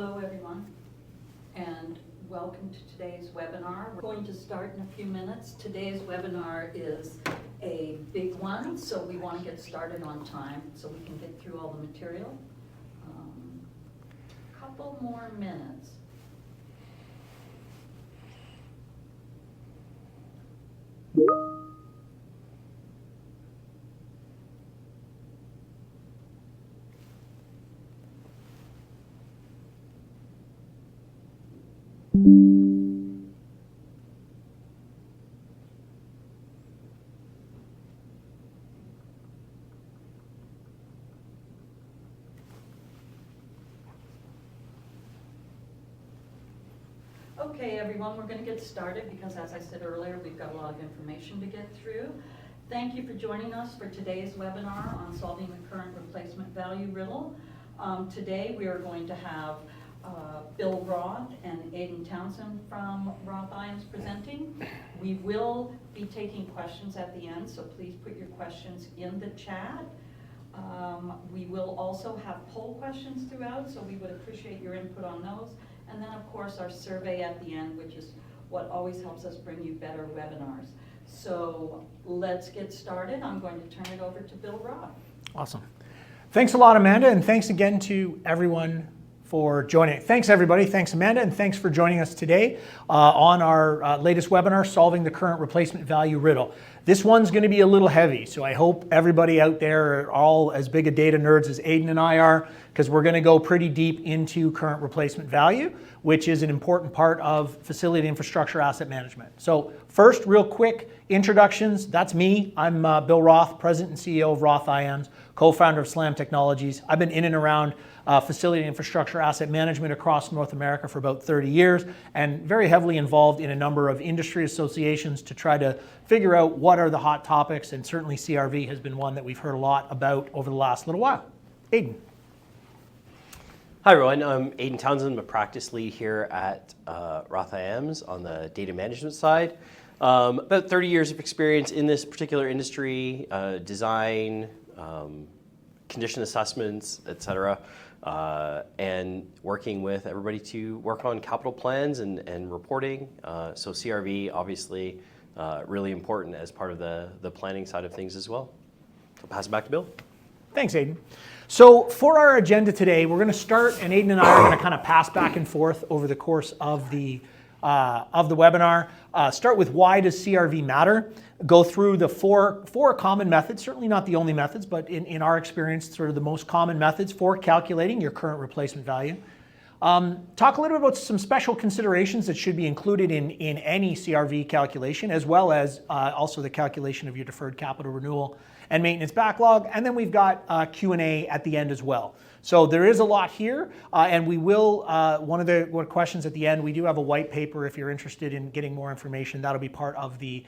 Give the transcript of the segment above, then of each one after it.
Hello everyone, and welcome to today's webinar. We're going to start in a few minutes. Today's webinar is a big one, so we want to get started on time so we can get through all the material. Couple more minutes. Okay, everyone, we're going to get started because, as I said earlier, we've got a lot of information to get through. Thank you for joining us for today's webinar on solving the current replacement value riddle. Today we are going to have Bill Roth and Aidan Townsend from Roth IAMS presenting. We will be taking questions at the end, so please put your questions in the chat. We will also have poll questions throughout, so we would appreciate your input on those. And then, of course, our survey at the end, which is what always helps us bring you better webinars. So let's get started. I'm going to turn it over to Bill Roth. Awesome. Thanks a lot, Amanda, and thanks again to everyone for joining. Thanks, everybody. Thanks, Amanda, and thanks for joining us today on our latest webinar, Solving the Current Replacement Value Riddle. This one's going to be a little heavy, so I hope everybody out there are all as big a data nerds as Aidan and I are, because we're going to go pretty deep into current replacement value, which is an important part of facility infrastructure asset management. So first, real quick introductions. That's me. I'm Bill Roth, President and CEO of Roth IAMS, co-founder of Slam Technologies. I've been in and around facility infrastructure asset management across North America for about 30 years and very heavily involved in a number of industry associations to try to figure out what are the hot topics, and certainly CRV has been one that we've heard a lot about over the last little while. Aidan. Hi everyone, I'm Aidan Townsend. I'm a practice lead here at Roth IAMS on the data management side. About 30 years of experience in this particular industry, design, condition assessments, etc. And working with everybody to work on capital plans and reporting. So CRV, obviously, really important as part of the planning side of things as well. I'll pass it back to Bill. Thanks, Aidan. So for our agenda today, we're going to start, and Aidan and I are going to kind of pass back and forth over the course of the webinar. Start with why does CRV matter? Go through the four common methods, certainly not the only methods, but in our experience, sort of the most common methods for calculating your current replacement value. Talk a little bit about some special considerations that should be included in any CRV calculation, as well as also the calculation of your deferred capital renewal and maintenance backlog. And then we've got Q&A at the end as well. So there is a lot here, and we will, one of the questions at the end, we do have a white paper if you're interested in getting more information. That'll be part of the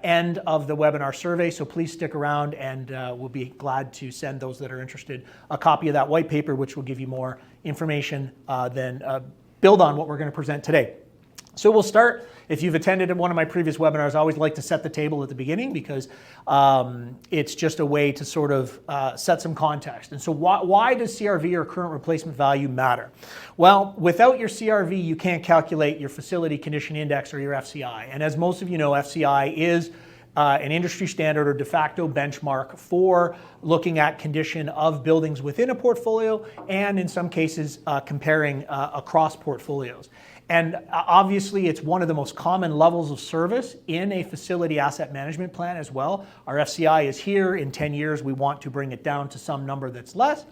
end of the webinar survey, so please stick around, and we'll be glad to send those that are interested a copy of that white paper, which will give you more information than build on what we're going to present today. So we'll start. If you've attended one of my previous webinars, I always like to set the table at the beginning because it's just a way to sort of set some context. And so why does CRV, or current replacement value, matter? Well, without your CRV, you can't calculate your facility condition index, or your FCI. And as most of you know, FCI is an industry standard or de facto benchmark for looking at condition of buildings within a portfolio, and in some cases comparing across portfolios. And obviously, it's one of the most common levels of service in a facility asset management plan as well. Our FCI is here. In 10 years, we want to bring it down to some number that's less.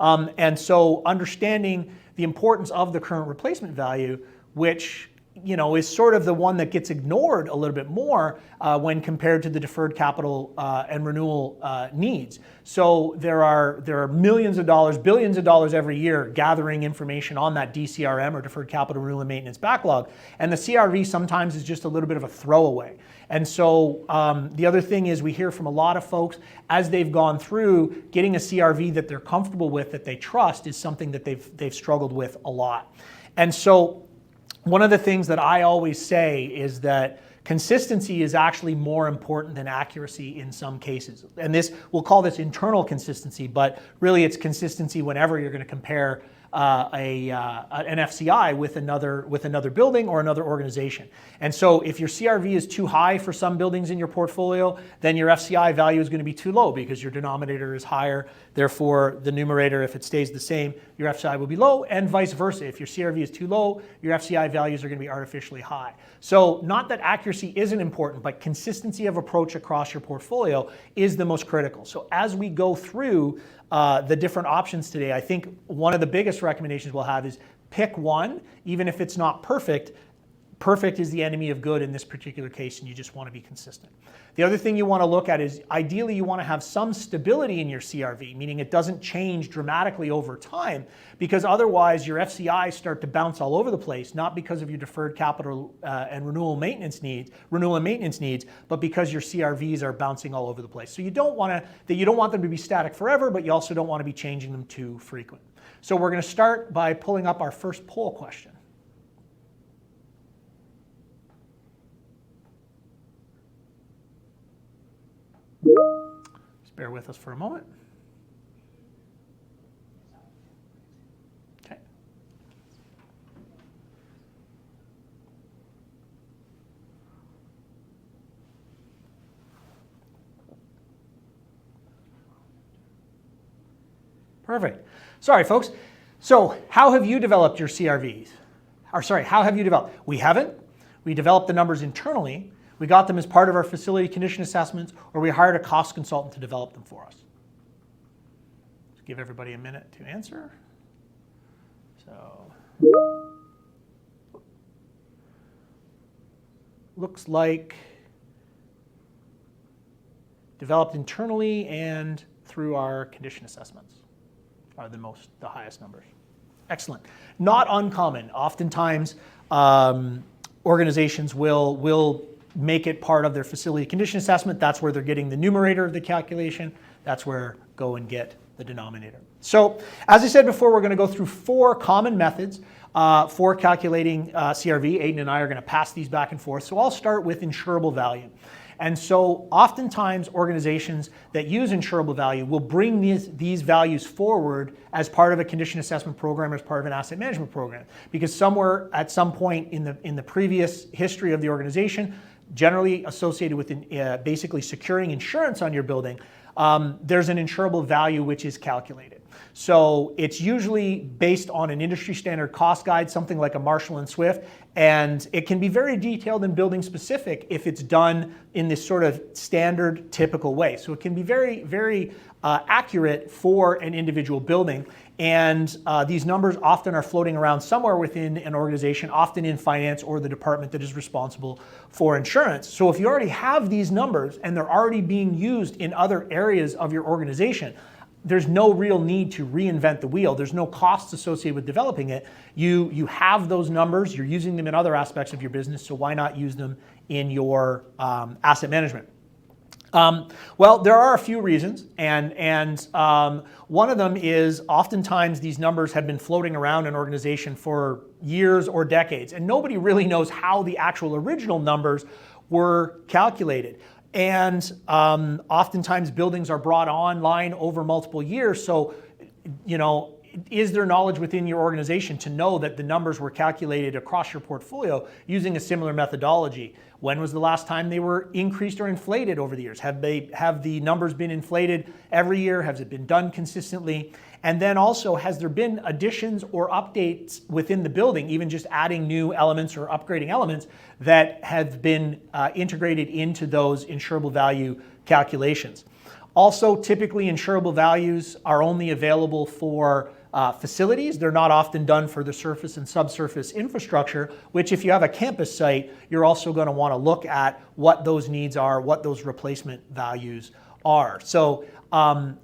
And so understanding the importance of the current replacement value, which is sort of the one that gets ignored a little bit more when compared to the deferred capital and renewal needs. So there are millions of dollars, billions of dollars every year gathering information on that DCRM, or deferred capital renewal and maintenance backlog. And the CRV sometimes is just a little bit of a throwaway. And so the other thing is, we hear from a lot of folks as they've gone through, getting a CRV that they're comfortable with, that they trust, is something that they've struggled with a lot. And so one of the things that I always say is that consistency is actually more important than accuracy in some cases. And we'll call this internal consistency, but really it's consistency whenever you're going to compare an FCI with another building or another organization. And so if your CRV is too high for some buildings in your portfolio, then your FCI value is going to be too low because your denominator is higher. Therefore, the numerator, if it stays the same, your FCI will be low, and vice versa. If your CRV is too low, your FCI values are going to be artificially high. So not that accuracy isn't important, but consistency of approach across your portfolio is the most critical. So as we go through the different options today, I think one of the biggest recommendations we'll have is pick one, even if it's not perfect. Perfect is the enemy of good in this particular case, and you just want to be consistent. The other thing you want to look at is ideally you want to have some stability in your CRV, meaning it doesn't change dramatically over time, because otherwise your FCIs start to bounce all over the place, not because of your deferred capital and renewal and maintenance needs, but because your CRVs are bouncing all over the place. So you don't want them to be static forever, but you also don't want to be changing them too frequent. So we're going to start by pulling up our first poll question. Just bear with us for a moment. Okay. Perfect. Sorry, folks. So how have you developed your CRVs? Or sorry, how have you developed? We haven't. We developed the numbers internally. We got them as part of our facility condition assessments, or we hired a cost consultant to develop them for us. Let's give everybody a minute to answer. So, looks like developed internally and through our condition assessments are the highest numbers. Excellent. Not uncommon. Oftentimes, organizations will make it part of their facility condition assessment. That's where they're getting the numerator of the calculation. That's where go and get the denominator. So as I said before, we're going to go through 4 common methods for calculating CRV. Aidan and I are going to pass these back and forth. So I'll start with insurable value. And so oftentimes organizations that use insurable value will bring these values forward as part of a condition assessment program, as part of an asset management program. Because somewhere at some point in the previous history of the organization, generally associated with basically securing insurance on your building, there's an insurable value which is calculated. So it's usually based on an industry standard cost guide, something like a Marshall and Swift, and it can be very detailed and building specific if it's done in this sort of standard typical way. So it can be very, very accurate for an individual building. And these numbers often are floating around somewhere within an organization, often in finance or the department that is responsible for insurance. So if you already have these numbers and they're already being used in other areas of your organization, there's no real need to reinvent the wheel. There's no costs associated with developing it. You have those numbers, you're using them in other aspects of your business, so why not use them in your asset management? Well, there are a few reasons, and one of them is oftentimes these numbers have been floating around an organization for years or decades, and nobody really knows how the actual original numbers were calculated. And oftentimes buildings are brought online over multiple years, so is there knowledge within your organization to know that the numbers were calculated across your portfolio using a similar methodology? When was the last time they were increased or inflated over the years? Have the numbers been inflated every year? Has it been done consistently? And then also, has there been additions or updates within the building, even just adding new elements or upgrading elements that have been integrated into those insurable value calculations? Also, typically insurable values are only available for facilities. They're not often done for the surface and subsurface infrastructure, which if you have a campus site, you're also going to want to look at what those needs are, what those replacement values are. So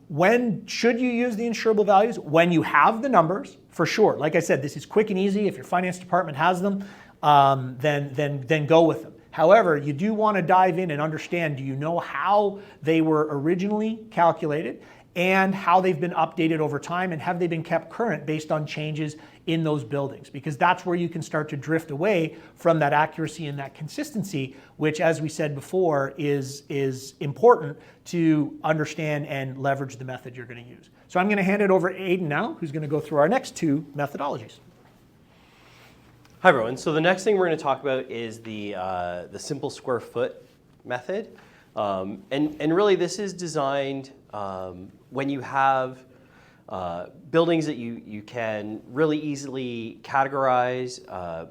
when should you use the insurable values? When you have the numbers, for sure. Like I said, this is quick and easy. If your finance department has them, then go with them. However, you do want to dive in and understand, do you know how they were originally calculated and how they've been updated over time, and have they been kept current based on changes in those buildings, because that's where you can start to drift away from that accuracy and that consistency, which, as we said before, is important to understand and leverage the method you're going to use. So I'm going to hand it over to Aidan now, who's going to go through our next two methodologies. Hi everyone. So the next thing we're going to talk about is the simple square foot method, and really this is designed when you have buildings that you can really easily categorize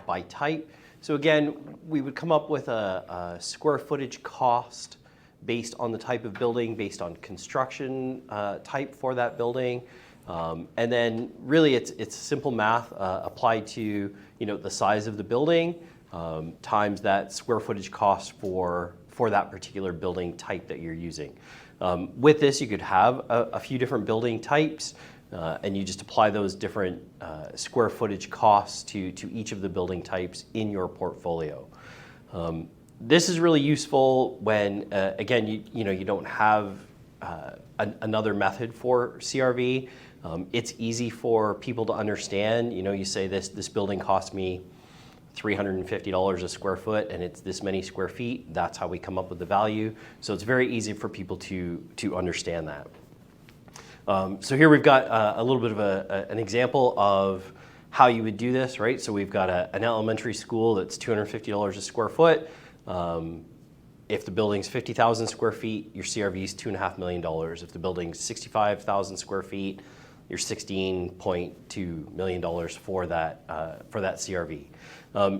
by type. So again, we would come up with a square footage cost based on the type of building, based on construction type for that building. And then really it's simple math applied to the size of the building times that square footage cost for that particular building type that you're using. With this, you could have a few different building types, and you just apply those different square footage costs to each of the building types in your portfolio. This is really useful when, again, you don't have another method for CRV. It's easy for people to understand. You say this building cost me $350 a square foot, and it's this many square feet. That's how we come up with the value. So it's very easy for people to understand that. So here we've got a little bit of an example of how you would do this, right? So we've got an elementary school that's $250 a square foot. If the building's 50,000 square feet, your CRV is $2.5 million. If the building's 65,000 square feet, you're $16.2 million for that CRV.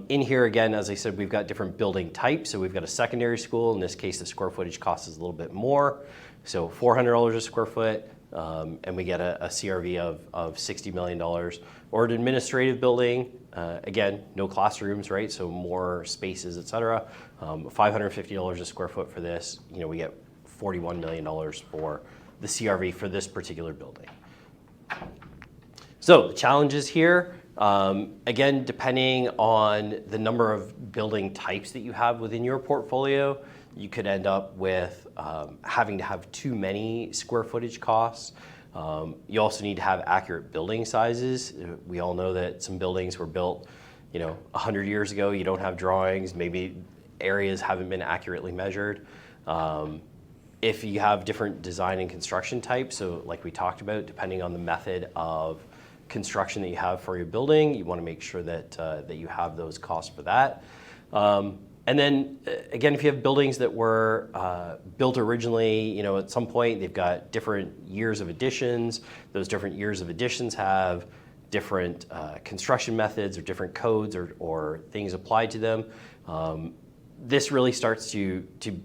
In here, again, as I said, we've got different building types. So we've got a secondary school. In this case, the square footage cost is a little bit more. So $400 a square foot, and we get a CRV of $60 million. Or an administrative building, again, no classrooms, right? So more spaces, et cetera. $550 a square foot for this. We get $41 million for the CRV for this particular building. So the challenges here, again, depending on the number of building types that you have within your portfolio, you could end up with having to have too many square footage costs. You also need to have accurate building sizes. We all know that some buildings were built 100 years ago. You don't have drawings. Maybe areas haven't been accurately measured. If you have different design and construction types, so like we talked about, depending on the method of construction that you have for your building, you want to make sure that you have those costs for that. And then again, if you have buildings that were built originally, at some point they've got different years of additions. Those different years of additions have different construction methods or different codes or things applied to them. This really starts to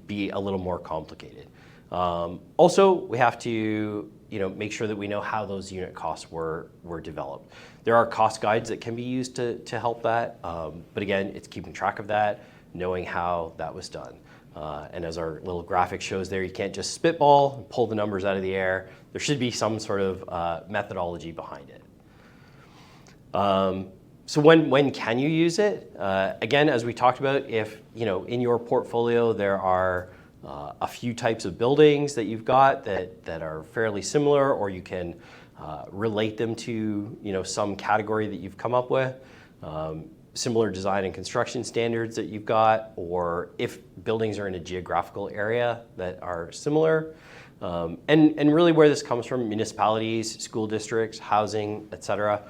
be a little more complicated. Also, we have to make sure that we know how those unit costs were developed. There are cost guides that can be used to help that, but again, it's keeping track of that, knowing how that was done. And as our little graphic shows there, you can't just spitball and pull the numbers out of the air. There should be some sort of methodology behind it. So when can you use it? Again, as we talked about, if in your portfolio there are a few types of buildings that you've got that are fairly similar, or you can relate them to some category that you've come up with, similar design and construction standards that you've got, or if buildings are in a geographical area that are similar, and really where this comes from, municipalities, school districts, housing, et cetera.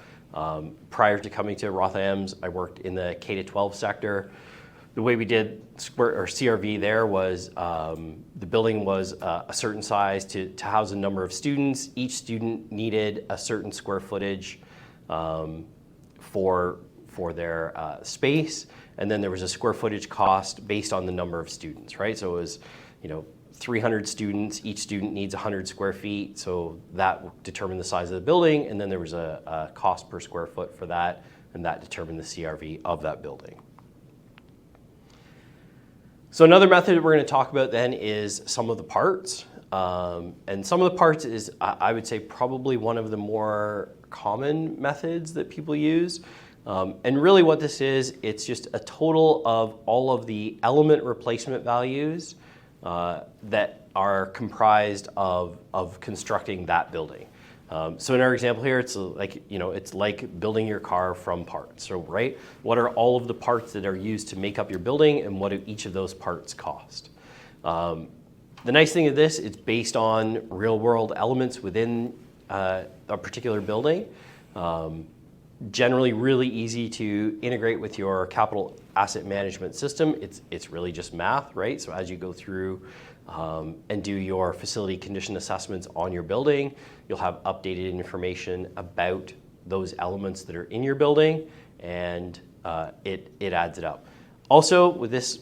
Prior to coming to Roth IAMS, I worked in the K-12 sector. The way we did CRV there was the building was a certain size to house a number of students. Each student needed a certain square footage for their space, and then there was a square footage cost based on the number of students, right? So it was 300 students, each student needs 100 square feet, so that determined the size of the building, and then there was a cost per square foot for that, and that determined the CRV of that building. So another method we're going to talk about then is sum of the parts. And sum of the parts is, I would say, probably one of the more common methods that people use. And really what this is, it's just a total of all of the element replacement values that are comprised of constructing that building. So in our example here, it's like, it's like building your car from parts. So, right, what are all of the parts that are used to make up your building, and what do each of those parts cost? The nice thing of this, it's based on real world elements within a particular building. Generally really easy to integrate with your capital asset management system. It's really just math, right? So as you go through and do your facility condition assessments on your building, you'll have updated information about those elements that are in your building, and it adds it up. Also, with this,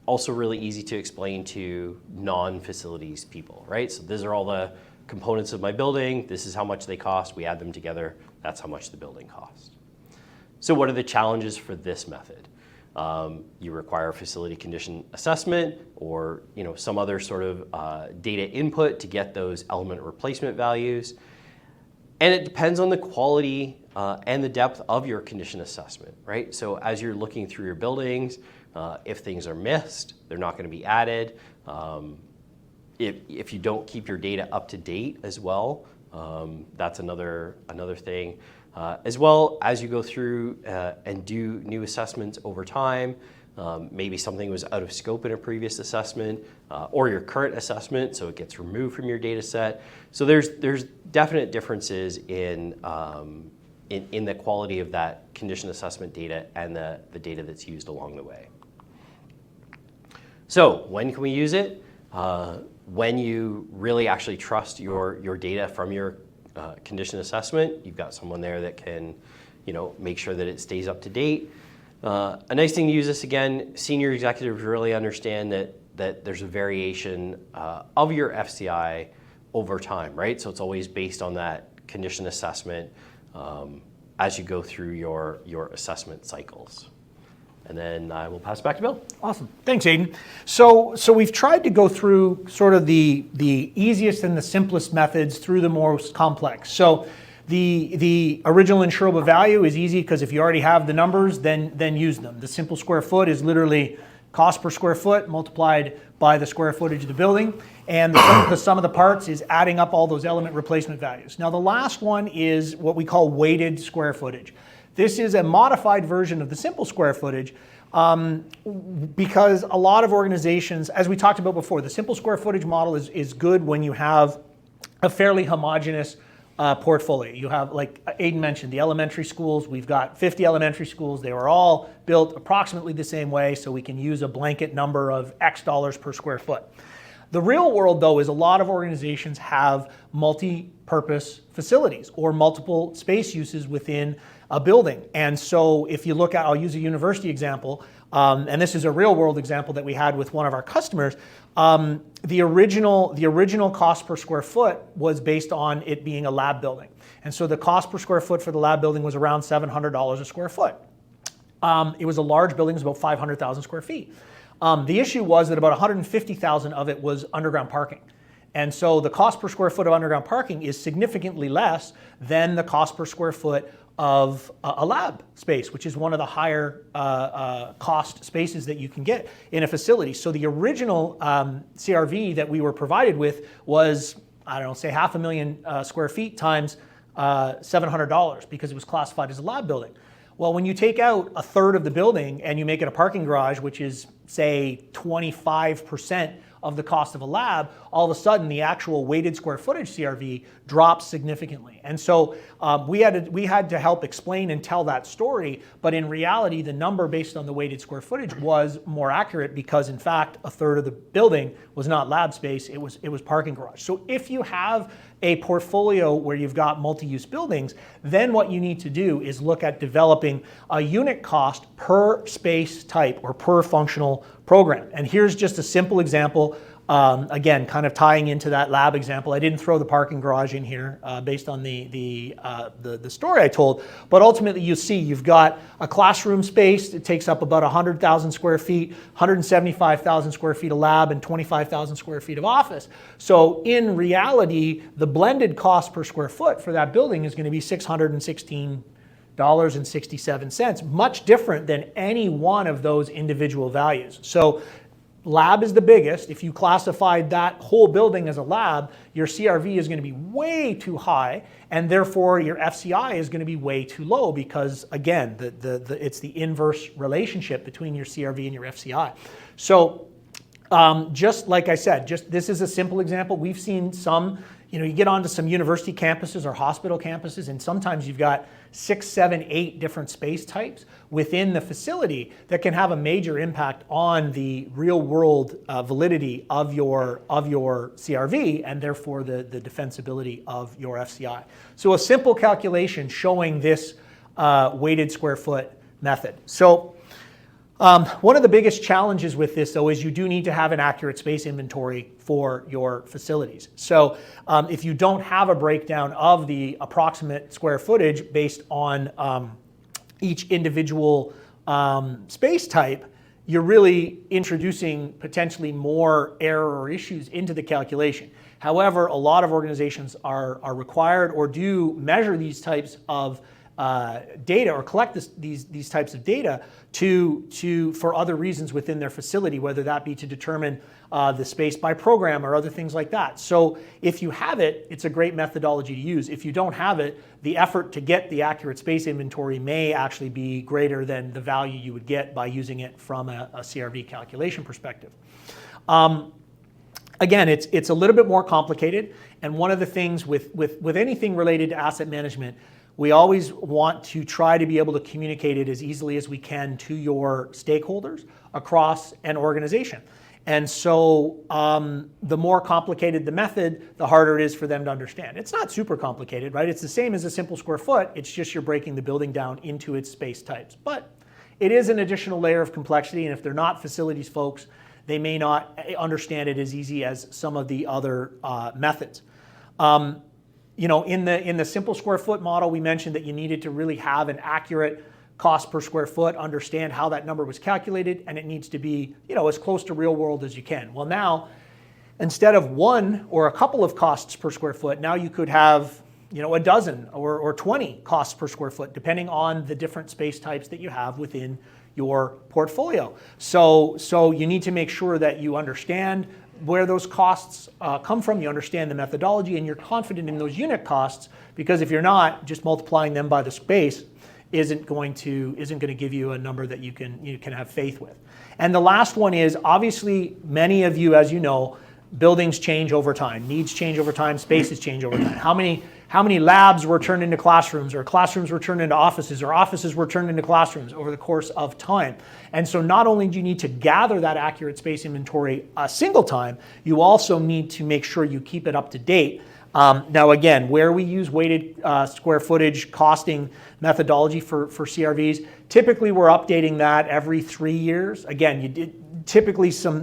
also really easy to explain to non-facilities people, right? So these are all the components of my building. This is how much they cost. We add them together. That's how much the building costs. So what are the challenges for this method? You require facility condition assessment or some other sort of data input to get those element replacement values. And it depends on the quality and the depth of your condition assessment, right? So as you're looking through your buildings, if things are missed, they're not going to be added. If you don't keep your data up to date as well, that's another thing. As well as you go through and do new assessments over time, maybe something was out of scope in a previous assessment or your current assessment, so it gets removed from your data set. So there's definite differences in the quality of that condition assessment data and the data that's used along the way. So when can we use it? When you really actually trust your data from your condition assessment, you've got someone there that can, make sure that it stays up to date. A nice thing to use this, again, senior executives really understand that there's a variation of your FCI over time, right? So it's always based on that condition assessment as you go through your assessment cycles. And then I will pass it back to Bill. Awesome. Thanks, Aidan. So we've tried to go through sort of the easiest and the simplest methods through the most complex. So the original insurable value is easy because if you already have the numbers, then use them. The simple square foot is literally cost per square foot multiplied by the square footage of the building. And the sum of the parts is adding up all those element replacement values. Now the last one is what we call weighted square footage. This is a modified version of the simple square footage because a lot of organizations, as we talked about before, the simple square footage model is good when you have a fairly homogeneous portfolio. You have, like Aidan mentioned, the elementary schools. We've got 50 elementary schools. They were all built approximately the same way, so we can use a blanket number of X dollars per square foot. The real world, though, is a lot of organizations have multi-purpose facilities or multiple space uses within a building. And so if you look at, I'll use a university example, and this is a real world example that we had with one of our customers. The original cost per square foot was based on it being a lab building. And so the cost per square foot for the lab building was around $700 a square foot. It was a large building, it was about 500,000 square feet. The issue was that about 150,000 of it was underground parking. And so the cost per square foot of underground parking is significantly less than the cost per square foot of a lab space, which is one of the higher cost spaces that you can get in a facility. So the original CRV that we were provided with was, I don't know, say 500,000 square feet times $700 because it was classified as a lab building. Well, when you take out a third of the building and you make it a parking garage, which is, say, 25% of the cost of a lab, all of a sudden the actual weighted square footage CRV drops significantly. And so we had to help explain and tell that story, but in reality, the number based on the weighted square footage was more accurate because, in fact, a third of the building was not lab space, it was parking garage. So if you have a portfolio where you've got multi-use buildings, then what you need to do is look at developing a unit cost per space type or per functional program. And here's just a simple example, again, kind of tying into that lab example. I didn't throw the parking garage in here based on the story I told, but ultimately you see you've got a classroom space. It takes up about 100,000 square feet, 175,000 square feet of lab, and 25,000 square feet of office. So in reality, the blended cost per square foot for that building is going to be $616.67, much different than any one of those individual values. So lab is the biggest. If you classified that whole building as a lab, your CRV is going to be way too high, and therefore your FCI is going to be way too low because, again, it's the inverse relationship between your CRV and your FCI. So just like I said, this is a simple example. We've seen some, you get onto some university campuses or hospital campuses, and sometimes you've got 6, 7, 8 different space types within the facility that can have a major impact on the real world validity of your CRV and therefore the defensibility of your FCI. So a simple calculation showing this weighted square foot method. So one of the biggest challenges with this, though, is you do need to have an accurate space inventory for your facilities. So if you don't have a breakdown of the approximate square footage based on each individual space type, you're really introducing potentially more error or issues into the calculation. However, a lot of organizations are required or do measure these types of data or collect these types of data for other reasons within their facility, whether that be to determine the space by program or other things like that. So if you have it, it's a great methodology to use. If you don't have it, the effort to get the accurate space inventory may actually be greater than the value you would get by using it from a CRV calculation perspective. Again, it's a little bit more complicated, and one of the things with anything related to asset management, we always want to try to be able to communicate it as easily as we can to your stakeholders across an organization. And so the more complicated the method, the harder it is for them to understand. It's not super complicated, right? It's the same as a simple square foot. It's just you're breaking the building down into its space types. But it is an additional layer of complexity, and if they're not facilities folks, they may not understand it as easy as some of the other methods. In the simple square foot model, we mentioned that you needed to really have an accurate cost per square foot, understand how that number was calculated, and it needs to be as close to real world as you can. Well, now, instead of one or a couple of costs per square foot, now you could have a dozen or 20 costs per square foot, depending on the different space types that you have within your portfolio. So you need to make sure that you understand where those costs come from, you understand the methodology, and you're confident in those unit costs, because if you're not, just multiplying them by the space isn't going to give you a number that you can have faith with. And the last one is, obviously, many of you, as you know, buildings change over time, needs change over time, spaces change over time. How many labs were turned into classrooms, or classrooms were turned into offices, or offices were turned into classrooms over the course of time? And so not only do you need to gather that accurate space inventory a single time, you also need to make sure you keep it up to date. Now again, where we use weighted square footage costing methodology for CRVs, typically we're updating that every 3 years. Again,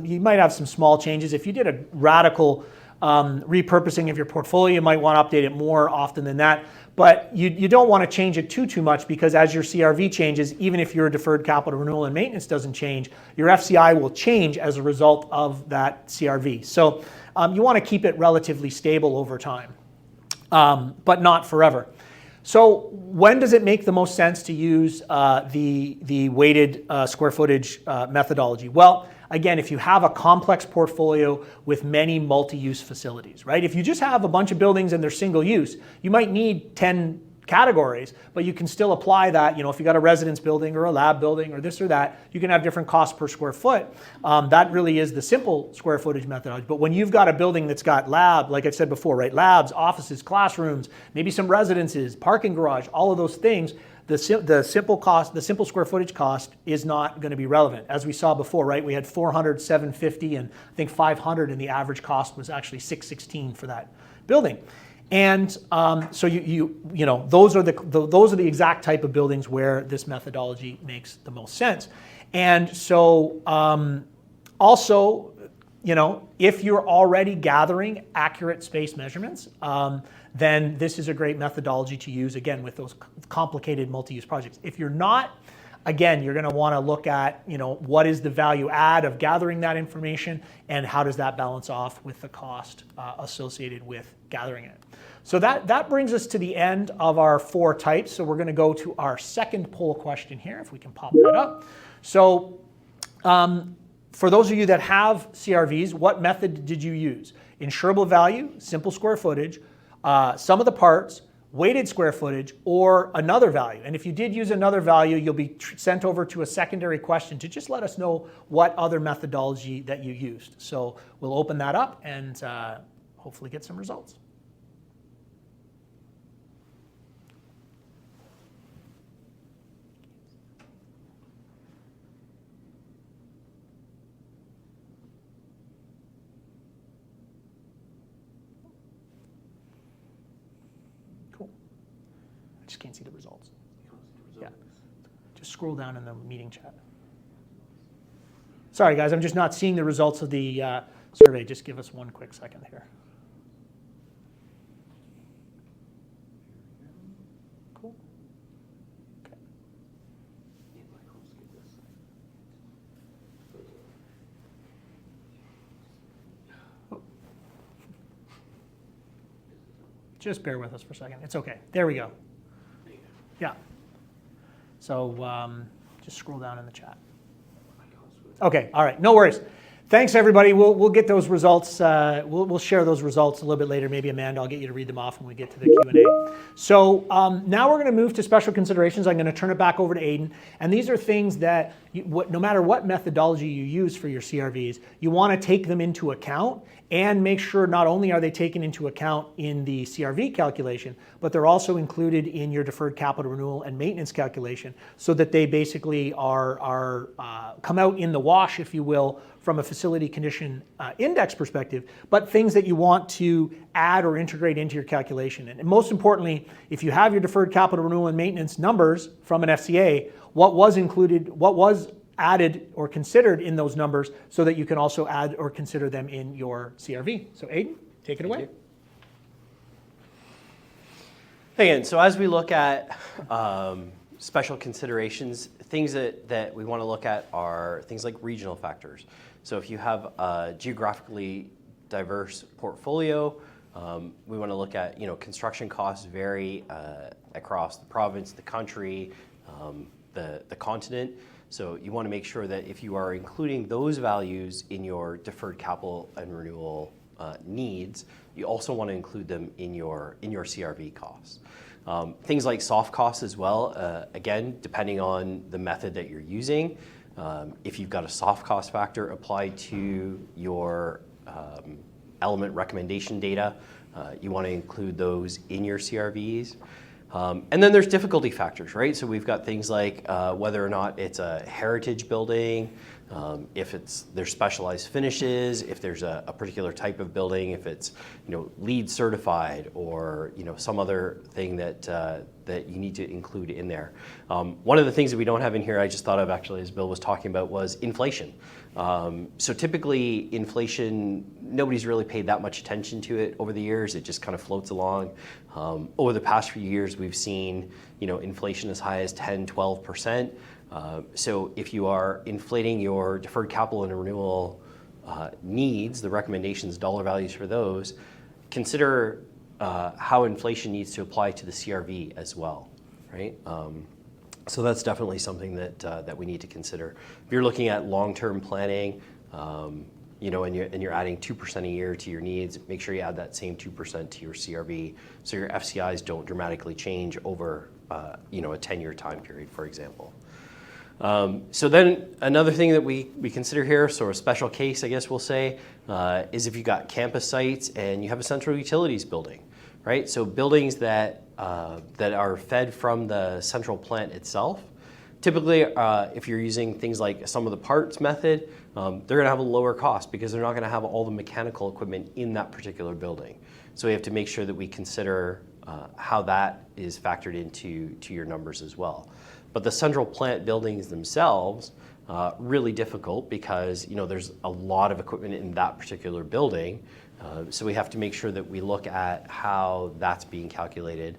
you might have some small changes. If you did a radical repurposing of your portfolio, you might want to update it more often than that. But you don't want to change it too much, because as your CRV changes, even if your deferred capital renewal and maintenance doesn't change, your FCI will change as a result of that CRV. So you want to keep it relatively stable over time, but not forever. So when does it make the most sense to use the weighted square footage methodology? Well, again, if you have a complex portfolio with many multi-use facilities, right? If you just have a bunch of buildings and they're single use, you might need 10 categories, but you can still apply that. If you got a residence building or a lab building or this or that, you can have different costs per square foot. That really is the simple square footage methodology. But when you've got a building that's got lab, like I said before, right? Labs, offices, classrooms, maybe some residences, parking garage, all of those things, the simple square footage cost is not going to be relevant. As we saw before, right? We had 400, 750, and I think 500, and the average cost was actually 616 for that building. And so those are the exact type of buildings where this methodology makes the most sense. And so also, if you're already gathering accurate space measurements, then this is a great methodology to use, again, with those complicated multi-use projects. If you're not, again, you're going to want to look at, what is the value add of gathering that information, and how does that balance off with the cost associated with gathering it. So that brings us to the end of our 4 types. So we're going to go to our second poll question here, if we can pop that up. So for those of you that have CRVs, what method did you use? Insurable value, simple square footage, sum of the parts, weighted square footage, or another value. And if you did use another value, you'll be sent over to a secondary question to just let us know what other methodology that you used. So we'll open that up and hopefully get some results. I just can't see the results. Yeah, just scroll down in the meeting chat. Sorry guys, I'm just not seeing the results of the survey. Just give us one quick second here. Cool. Okay. Oh. Just bear with us for a second. It's okay. There we go. Yeah. So just scroll down in the chat. Okay, all right, no worries. Thanks everybody. We'll get those results. We'll share those results a little bit later. Maybe Amanda, I'll get you to read them off when we get to the Q&A. So now we're going to move to special considerations. I'm going to turn it back over to Aidan. And these are things that no matter what methodology you use for your CRVs, you want to take them into account and make sure not only are they taken into account in the CRV calculation, but they're also included in your deferred capital renewal and maintenance calculation so that they basically are come out in the wash, if you will, from a facility condition index perspective, but things that you want to add or integrate into your calculation. And most importantly, if you have your deferred capital renewal and maintenance numbers from an FCA, what was included, what was added or considered in those numbers so that you can also add or consider them in your CRV. So Aidan, take it away. Again, so as we look at special considerations, things that we want to look at are things like regional factors. So if you have a geographically diverse portfolio, we want to look at, construction costs vary across the province, the country, the continent. So you want to make sure that if you are including those values in your deferred capital and renewal needs, you also want to include them in your CRV costs. Things like soft costs as well, again, depending on the method that you're using. If you've got a soft cost factor applied to your element recommendation data, you want to include those in your CRVs. And then there's difficulty factors, right? So we've got things like whether or not it's a heritage building, if there's specialized finishes, if there's a particular type of building, if it's LEED certified or some other thing that you need to include in there. One of the things that we don't have in here, I just thought of actually as Bill was talking about, was inflation. So typically inflation, nobody's really paid that much attention to it over the years. It just kind of floats along. Over the past few years, we've seen inflation as high as 10, 12%. So if you are inflating your deferred capital and renewal needs, the recommendations, dollar values for those, consider how inflation needs to apply to the CRV as well, right? So that's definitely something that we need to consider. If you're looking at long-term planning, and you're adding 2% a year to your needs, make sure you add that same 2% to your CRV, so your FCIs don't dramatically change over a 10-year time period, for example. So then another thing that we consider here, so a special case, I guess we'll say, is if you've got campus sites and you have a central utilities building, right? So buildings that are fed from the central plant itself. Typically, if you're using things like some of the parts method, they're going to have a lower cost because they're not going to have all the mechanical equipment in that particular building. So we have to make sure that we consider how that is factored into your numbers as well. But the central plant buildings themselves, really difficult because there's a lot of equipment in that particular building. So we have to make sure that we look at how that's being calculated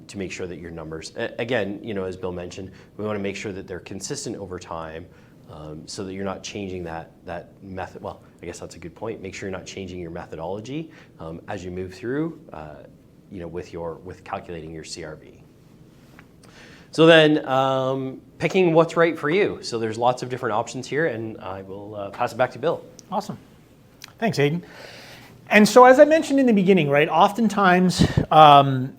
to make sure that your numbers, again, as Bill mentioned, we want to make sure that they're consistent over time so that you're not changing that method. Well, I guess that's a good point. Make sure you're not changing your methodology as you move through, with calculating your CRV. So then picking what's right for you. So there's lots of different options here, and I will pass it back to Bill. Awesome. Thanks, Aidan. And so, as I mentioned in the beginning, right, oftentimes, and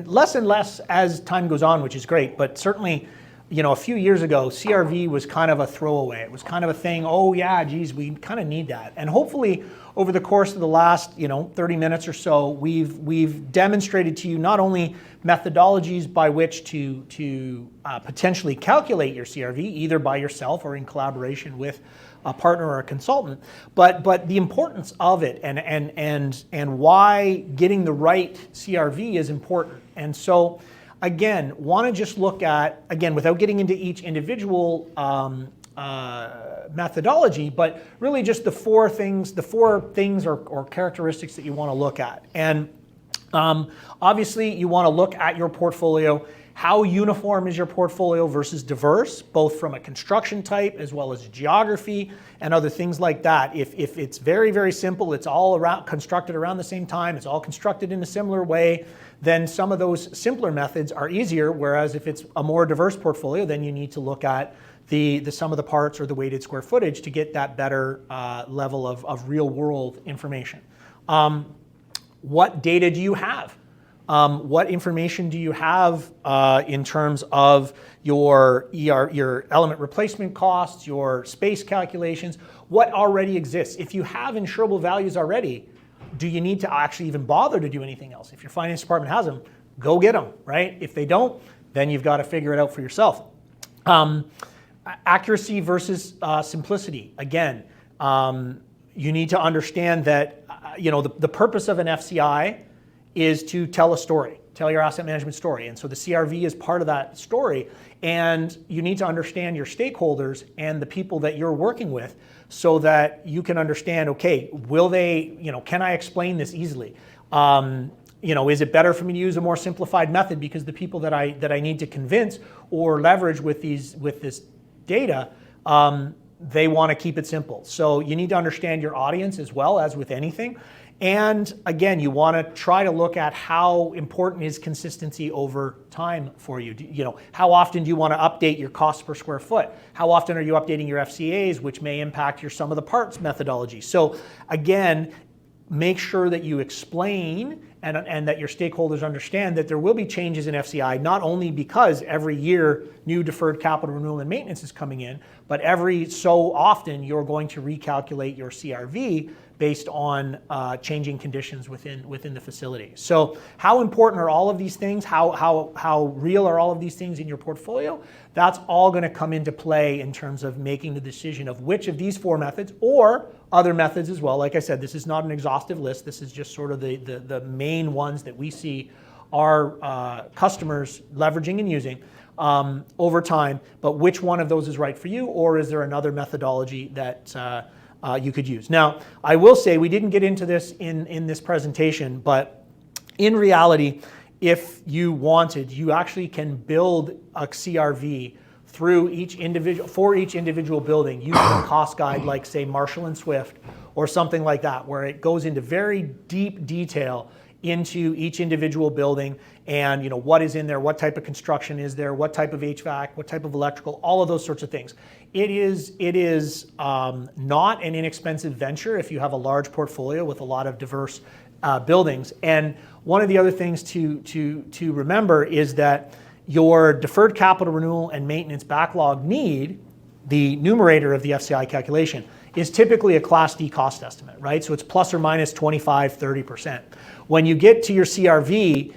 less as time goes on, which is great, but certainly, a few years ago, CRV was kind of a throwaway. It was kind of a thing, oh yeah, geez, we kind of need that. And hopefully, over the course of the last, 30 minutes or so, we've demonstrated to you not only methodologies by which to potentially calculate your CRV, either by yourself or in collaboration with a partner or a consultant, but the importance of it and why getting the right CRV is important. And so, again, want to just look at, again, without getting into each individual methodology, but really just the four things or characteristics that you want to look at. And obviously, you want to look at your portfolio. How uniform is your portfolio versus diverse, both from a construction type as well as geography and other things like that. If it's very, very simple, it's all constructed around the same time, it's all constructed in a similar way, then some of those simpler methods are easier, whereas if it's a more diverse portfolio, then you need to look at the sum of the parts or the weighted square footage to get that better level of real world information. What data do you have? What information do you have in terms of your element replacement costs, your space calculations, what already exists? If you have insurable values already, do you need to actually even bother to do anything else? If your finance department has them, go get them, right? If they don't, then you've got to figure it out for yourself. Accuracy versus simplicity. Again, you need to understand that the purpose of an FCI is to tell a story, tell your asset management story. And so the CRV is part of that story. And you need to understand your stakeholders and the people that you're working with so that you can understand, okay, will they, can I explain this easily? Is it better for me to use a more simplified method because the people that I need to convince or leverage with this data, they want to keep it simple. So you need to understand your audience as well as with anything. And again, you want to try to look at how important is consistency over time for you. How often do you want to update your cost per square foot? How often are you updating your FCAs, which may impact your sum of the parts methodology? So again, make sure that you explain and that your stakeholders understand that there will be changes in FCI, not only because every year new deferred capital renewal and maintenance is coming in, but every so often you're going to recalculate your CRV based on changing conditions within the facility. So how important are all of these things? How real are all of these things in your portfolio? That's all going to come into play in terms of making the decision of which of these four methods or other methods as well. Like I said, this is not an exhaustive list. This is just sort of the main ones that we see our customers leveraging and using over time. But which one of those is right for you, or is there another methodology that you could use? Now, I will say we didn't get into this in this presentation, but in reality, if you wanted, you actually can build a CRV for each individual building using a cost guide like, say, Marshall and Swift or something like that, where it goes into very deep detail into each individual building and what is in there, what type of construction is there, what type of HVAC, what type of electrical, all of those sorts of things. It is not an inexpensive venture if you have a large portfolio with a lot of diverse buildings. And one of the other things to remember is that your deferred capital renewal and maintenance backlog need, the numerator of the FCI calculation, is typically a Class D cost estimate, right? So it's plus or minus 25, 30%. When you get to your CRV,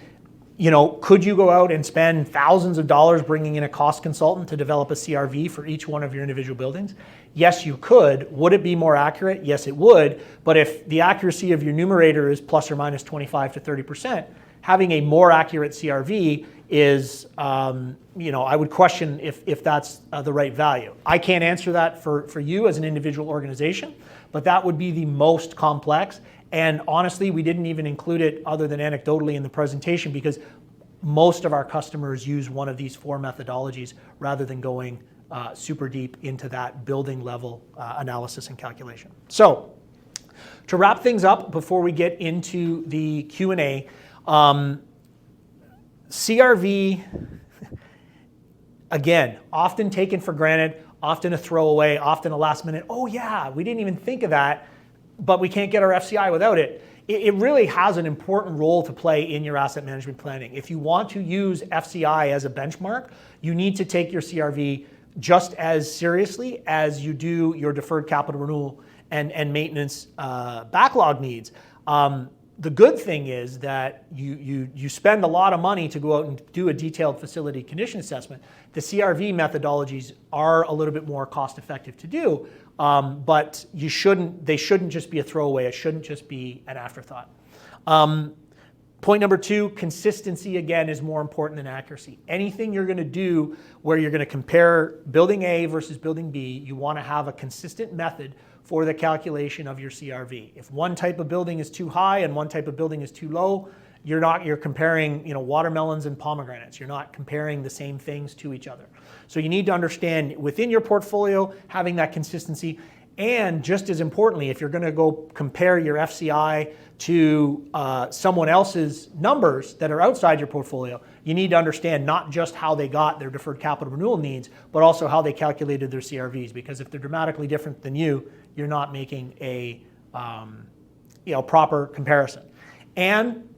could you go out and spend thousands of dollars bringing in a cost consultant to develop a CRV for each one of your individual buildings? Yes, you could. Would it be more accurate? Yes, it would. But if the accuracy of your numerator is plus or minus 25 to 30%, having a more accurate CRV is, I would question if that's the right value. I can't answer that for you as an individual organization, but that would be the most complex. And honestly, we didn't even include it other than anecdotally in the presentation because most of our customers use one of these four methodologies rather than going super deep into that building level analysis and calculation. So to wrap things up before we get into the Q&A, CRV, again, often taken for granted, often a throwaway, often a last minute, oh yeah, we didn't even think of that, but we can't get our FCI without it. It really has an important role to play in your asset management planning. If you want to use FCI as a benchmark, you need to take your CRV just as seriously as you do your deferred capital renewal and maintenance backlog needs. The good thing is that you spend a lot of money to go out and do a detailed facility condition assessment. The CRV methodologies are a little bit more cost effective to do, but they shouldn't just be a throwaway. It shouldn't just be an afterthought. Point number 2, consistency again is more important than accuracy. Anything you're going to do where you're going to compare building A versus building B, you want to have a consistent method for the calculation of your CRV. If one type of building is too high and one type of building is too low, you're comparing, watermelons and pomegranates. You're not comparing the same things to each other. So you need to understand within your portfolio having that consistency, and just as importantly, if you're going to go compare your FCI to someone else's numbers that are outside your portfolio, you need to understand not just how they got their deferred capital renewal needs, but also how they calculated their CRVs. Because if they're dramatically different than you, you're not making a proper comparison. And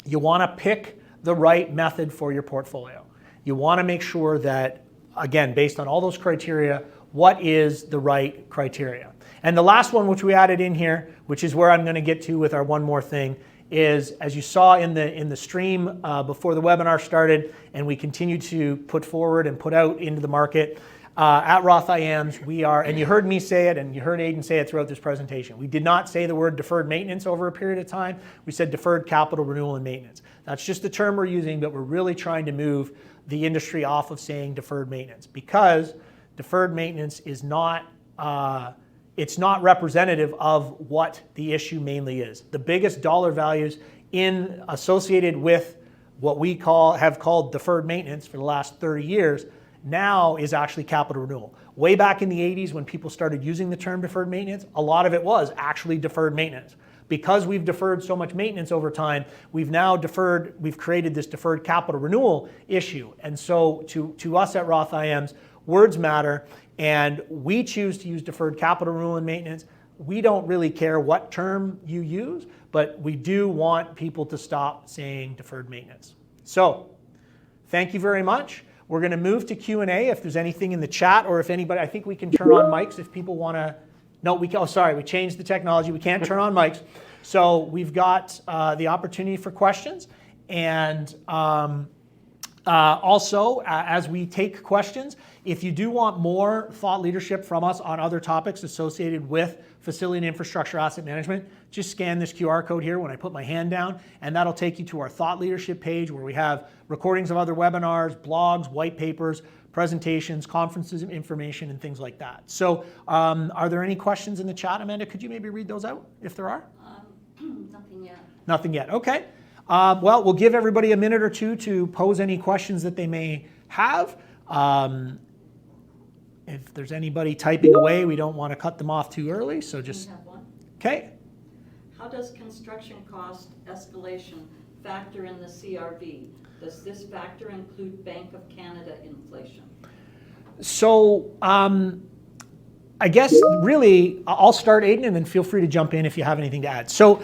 you want to pick the right method for your portfolio. You want to make sure that, again, based on all those criteria, what is the right criteria? And the last one, which we added in here, which is where I'm going to get to with our one more thing, is as you saw in the stream before the webinar started, and we continue to put forward and put out into the market, at Roth IAMS, we are, and you heard me say it, and you heard Aidan say it throughout this presentation, we did not say the word deferred maintenance over a period of time. We said deferred capital renewal and maintenance. That's just the term we're using, but we're really trying to move the industry off of saying deferred maintenance, because deferred maintenance is not, it's not representative of what the issue mainly is. The biggest dollar values associated with what we have called deferred maintenance for the last 30 years now is actually capital renewal. Way back in the 80s when people started using the term deferred maintenance, a lot of it was actually deferred maintenance. Because we've deferred so much maintenance over time, we've created this deferred capital renewal issue. And so to us at Roth IAMS, words matter, and we choose to use deferred capital renewal and maintenance. We don't really care what term you use, but we do want people to stop saying deferred maintenance. So, thank you very much. We're going to move to Q&A if there's anything in the chat, or if anybody, I think we can turn on mics if people want to. No, we changed the technology. We can't turn on mics. So we've got the opportunity for questions. And also, as we take questions, if you do want more thought leadership from us on other topics associated with facility and infrastructure asset management, just scan this QR code here when I put my hand down, and that'll take you to our thought leadership page where we have recordings of other webinars, blogs, white papers, presentations, conferences, information, and things like that. So are there any questions in the chat, Amanda? Could you maybe read those out if there are? Nothing yet. Nothing yet, okay. Well, we'll give everybody a minute or two to pose any questions that they may have. If there's anybody typing away, we don't want to cut them off too early, so just... We have one. Okay. How does construction cost escalation factor in the CRV? Does this factor include Bank of Canada inflation? So I guess really I'll start, Aidan, and then feel free to jump in if you have anything to add. So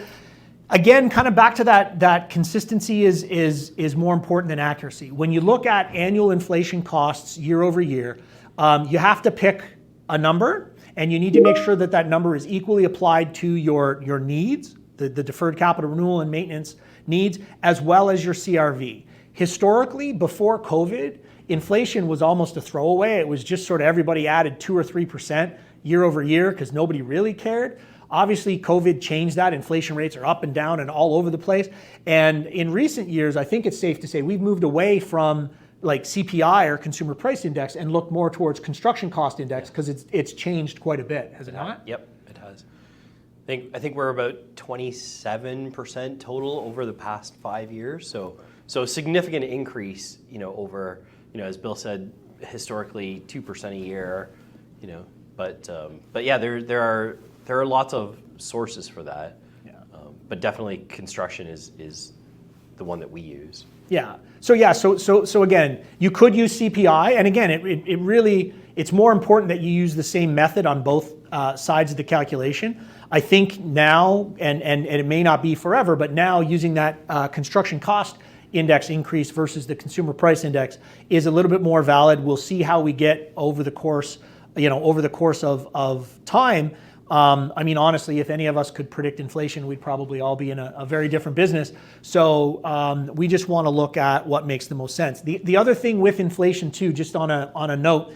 again, kind of back to that consistency is more important than accuracy. When you look at annual inflation costs year over year, you have to pick a number, and you need to make sure that that number is equally applied to your needs, the deferred capital renewal and maintenance needs, as well as your CRV. Historically, before COVID, inflation was almost a throwaway. It was just sort of everybody added 2 or 3% year over year because nobody really cared. Obviously, COVID changed that. Inflation rates are up and down and all over the place. And in recent years, I think it's safe to say we've moved away from like CPI or consumer price index and look more towards construction cost index because it's changed quite a bit, has it not? Yep, it has. I think we're about 27% total over the past 5 years. So a significant increase, over, as Bill said, historically 2% a year, but yeah, there are lots of sources for that. Yeah. But definitely construction is the one that we use. Yeah. So again, you could use CPI, and again, it really, it's more important that you use the same method on both sides of the calculation. I think now, and it may not be forever, but now using that construction cost index increase versus the consumer price index is a little bit more valid. We'll see how we get over the course, of time. I mean, honestly, if any of us could predict inflation, we'd probably all be in a very different business. So we just want to look at what makes the most sense. The other thing with inflation too, just on a note,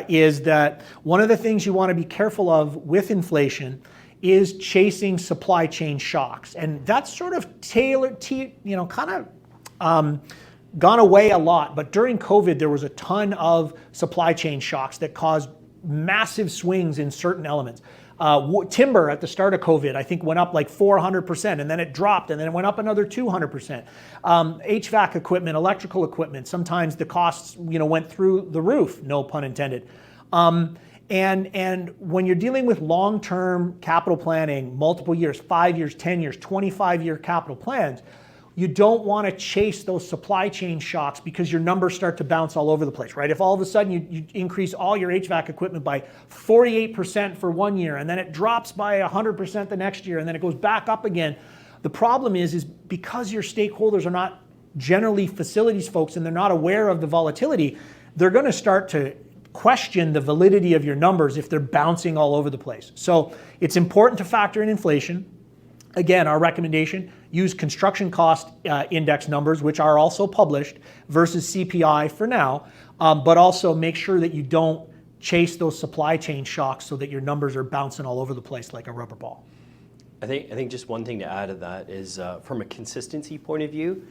is that one of the things you want to be careful of with inflation is chasing supply chain shocks. And that's sort of gone away a lot. But during COVID, there was a ton of supply chain shocks that caused massive swings in certain elements. Timber at the start of COVID, I think, went up like 400%, and then it dropped, and then it went up another 200%. HVAC equipment, electrical equipment, sometimes the costs, went through the roof, no pun intended. And when you're dealing with long-term capital planning, multiple years, 5 years, 10 years, 25-year capital plans, you don't want to chase those supply chain shocks because your numbers start to bounce all over the place, right? If all of a sudden you increase all your HVAC equipment by 48% for 1 year, and then it drops by 100% the next year, and then it goes back up again, the problem is because your stakeholders are not generally facilities folks and they're not aware of the volatility, they're going to start to question the validity of your numbers if they're bouncing all over the place. So it's important to factor in inflation. Again, our recommendation, use construction cost index numbers, which are also published, versus CPI for now, but also make sure that you don't chase those supply chain shocks so that your numbers are bouncing all over the place like a rubber ball. I think just one thing to add to that is from a consistency point of view,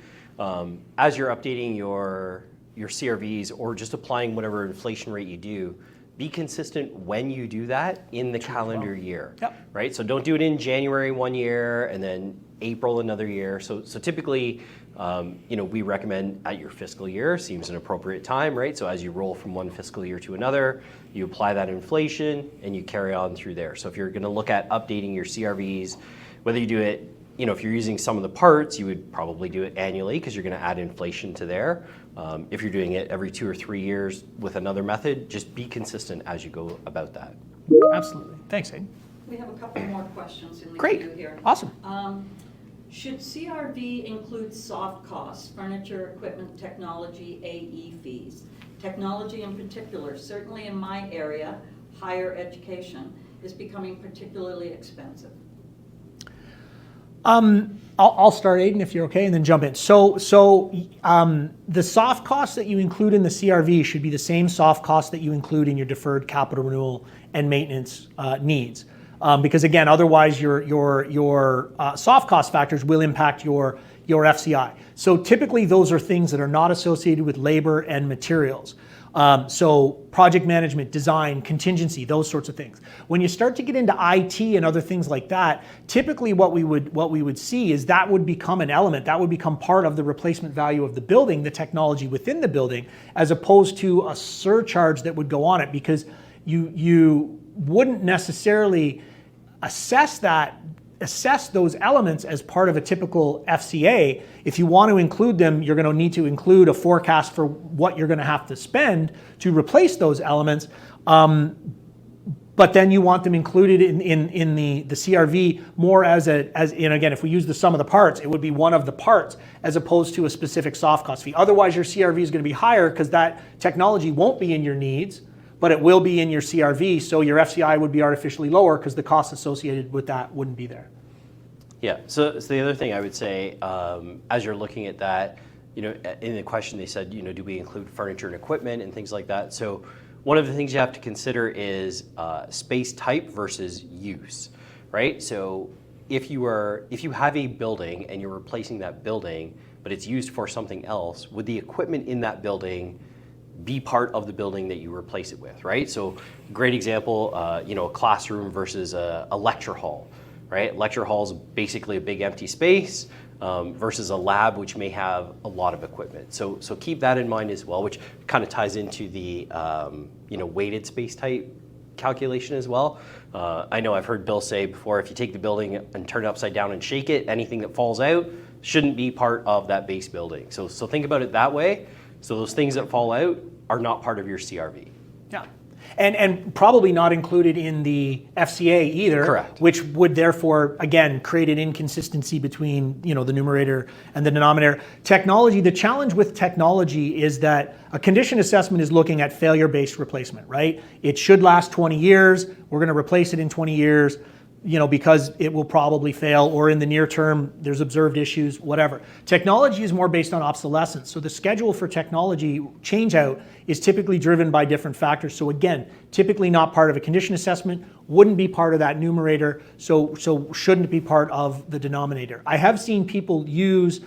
as you're updating your CRVs or just applying whatever inflation rate you do, be consistent when you do that in the calendar year, right? So don't do it in January 1 year and then April another year. So typically, we recommend at your fiscal year seems an appropriate time, right? So as you roll from one fiscal year to another, you apply that inflation and you carry on through there. So if you're going to look at updating your CRVs, whether you do it, if you're using some of the parts, you would probably do it annually because you're going to add inflation to there. If you're doing it every 2 or 3 years with another method, just be consistent as you go about that. Absolutely. Thanks, Aiden. We have a couple more questions in the Great. queue here. Awesome. Should CRV include soft costs, furniture, equipment, technology, AE fees? Technology in particular, certainly in my area, higher education, is becoming particularly expensive. I'll start, Aiden, if you're okay, and then jump in. So the soft costs that you include in the CRV should be the same soft costs that you include in your deferred capital renewal and maintenance needs. Because again, otherwise your soft cost factors will impact your FCI. So typically those are things that are not associated with labor and materials. So project management, design, contingency, those sorts of things. When you start to get into IT and other things like that, typically what we would see is that would become an element, that would become part of the replacement value of the building, the technology within the building, as opposed to a surcharge that would go on it, because you wouldn't necessarily assess those elements as part of a typical FCA. If you want to include them, you're going to need to include a forecast for what you're going to have to spend to replace those elements. But then you want them included in the CRV more as again, if we use the sum of the parts, it would be one of the parts as opposed to a specific soft cost fee. Otherwise, your CRV is going to be higher because that technology won't be in your needs, but it will be in your CRV, so your FCI would be artificially lower because the costs associated with that wouldn't be there. Yeah, so the other thing I would say, as you're looking at that, in the question they said, do we include furniture and equipment and things like that? So one of the things you have to consider is space type versus use, right? So if you have a building and you're replacing that building, but it's used for something else, would the equipment in that building be part of the building that you replace it with, right? So great example, a classroom versus a lecture hall, right? Lecture hall is basically a big empty space versus a lab, which may have a lot of equipment. So keep that in mind as well, which kind of ties into the weighted space type calculation as well. I know I've heard Bill say before, if you take the building and turn it upside down and shake it, anything that falls out shouldn't be part of that base building. So think about it that way. So those things that fall out are not part of your CRV. Yeah. And probably not included in the FCA either. Correct. Which would therefore, again, create an inconsistency between the numerator and the denominator. Technology, the challenge with technology is that a condition assessment is looking at failure-based replacement, right? It should last 20 years. We're going to replace it in 20 years. Because it will probably fail, or in the near term, there's observed issues, whatever. Technology is more based on obsolescence. So the schedule for technology change out is typically driven by different factors. So again, typically not part of a condition assessment, wouldn't be part of that numerator, so shouldn't be part of the denominator. I have seen people use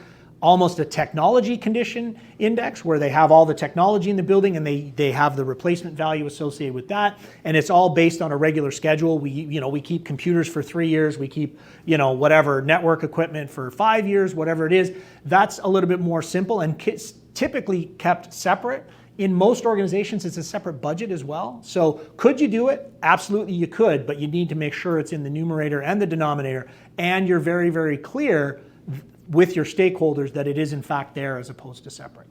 almost a technology condition index where they have all the technology in the building and they have the replacement value associated with that, and it's all based on a regular schedule. We keep computers for 3 years, we keep whatever network equipment for 5 years, whatever it is. That's a little bit more simple and typically kept separate. In most organizations, it's a separate budget as well. So could you do it? Absolutely you could, but you need to make sure it's in the numerator and the denominator, and you're very, very clear with your stakeholders that it is in fact there as opposed to separate.